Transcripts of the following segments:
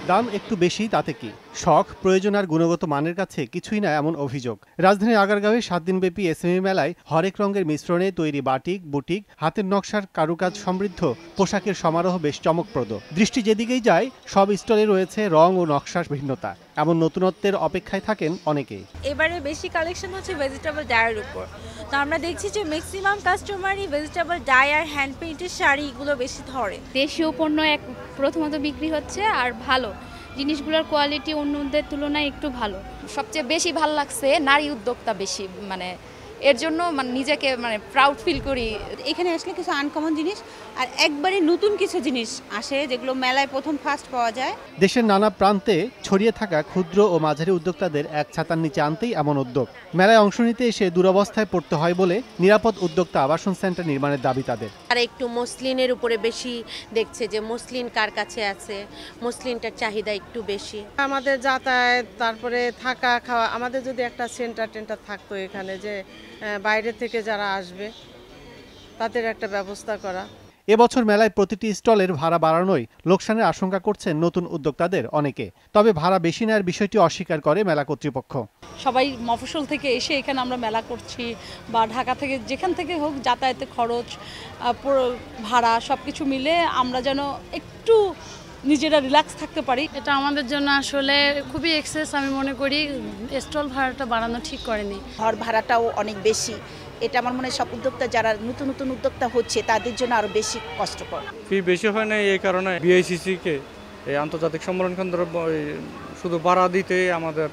দাম একটু বেশি তাতে কি, শখ, প্রয়োজন আর গুণগত মানের কাছে কিছুই না এমন অভিযোগ। রাজধানীর আগারগাঁওয়ে ৭ দিনব্যাপী এসএমই মেলায় হরেক রঙের মিশ্রণে তৈরি বাটিক, বুটিক, হাতের নকশার কারুকাজ সমৃদ্ধ পোশাকের সমারোহ বেশ চমকপ্রদ। দৃষ্টি যেদিকেই যায় সব স্টলে রয়েছে রং ও নকশার ভিন্নতা। এমন নতুনত্বের অপেক্ষায় থাকেন অনেকেই। এবারে বেশি কালেকশন হচ্ছে ভেজিটেবল ডায়ের উপর। তো আমরা দেখছি যে ম্যাক্সিমাম কাস্টমারই ভেজিটেবল ডাই আর হ্যান্ড পেইন্টের শাড়িগুলো বেশি ধরে। দেশীয় পণ্য প্রথমত বিক্রি হচ্ছে, আর ভালো জিনিসগুলোর কোয়ালিটি অন্যদের তুলনায় একটু ভালো। সবচেয়ে বেশি ভালো লাগছে নারী উদ্যোক্তা বেশি, এর জন্য নিজেকে প্রাউড ফিল করি। এখানে আসলে কিছু আনকমন জিনিস আর একবারে নতুন কিছু জিনিস আসে যেগুলো মেলায় প্রথম ফার্স্ট পাওয়া যায়। দেশের নানা প্রান্তে ছড়িয়ে থাকা ক্ষুদ্র ও মাঝারি উদ্যোক্তাদের এক ছাতার নিচে আনতেই এমন উদ্যোগ। মেলায় অংশ নিতে এসে দুরবস্থায় পড়তে হয় বলে নিরাপদ উদ্যোক্তা আবাসন সেন্টার নির্মাণের দাবি তাদের। আর একটু মসলিনের উপরে বেশি দেখছে যে মসলিন কার কাছে আছে, মসলিনটার চাহিদা একটু বেশি। আমাদের যাতায়াত, তারপরে থাকা খাওয়া, আমাদের যদি একটা সেন্টার থাকতো এখানে, যে বাইরে থেকে যারা আসবে তাদের একটা ব্যবস্থা করা। এবছর মেলায় প্রতিটি স্টলের ভাড়া বাড়ানোয় লোকসানের আশঙ্কা করছেন নতুন উদ্যোক্তাদের অনেকে। তবে ভাড়া বেশি নেওয়ার বিষয়টি অস্বীকার করে মেলা কর্তৃপক্ষ। সবাই মফস্বল থেকে এসে এখানে আমরা মেলা করছি, বা ঢাকা থেকে যেখান থেকে হোক যাতায়াতের খরচ, ভাড়া সবকিছু মিলে আমরা যেন একটু নিজেরা রিল্যাক্স থাকতে পারি। এটা আমাদের জন্য আসলে খুবই এক্সেস আমি মনে করি। স্টল ভাড়াটা বাড়ানো ঠিক করেনি। ঘর ভাড়াটাও অনেক বেশি। এটা আমার মনে হয় সব উদ্যোক্তা যারা নতুন নতুন উদ্যোক্তা হচ্ছে তাদের জন্য আরো বেশি কষ্টকর। ফি বেশি হয় না, এই কারণে বিআইসিসি কে এই আন্তর্জাতিক সম্মেলন কেন্দ্র শুধু ভাড়া দিতে আমাদের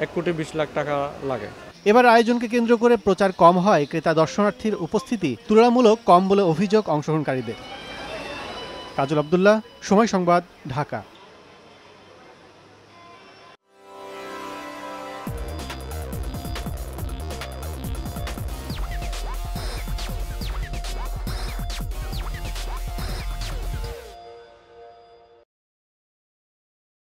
1,20,00,000 টাকা লাগে। এবার আয়োজনকে কেন্দ্র করে প্রচার কম হয়, ক্রেতা দর্শনার্থীর উপস্থিতি তুলনামূলক কম বলে অভিযোগ অংশগ্রহণকারীদের। কাজল আব্দুল্লাহ, সময় সংবাদ, ঢাকা।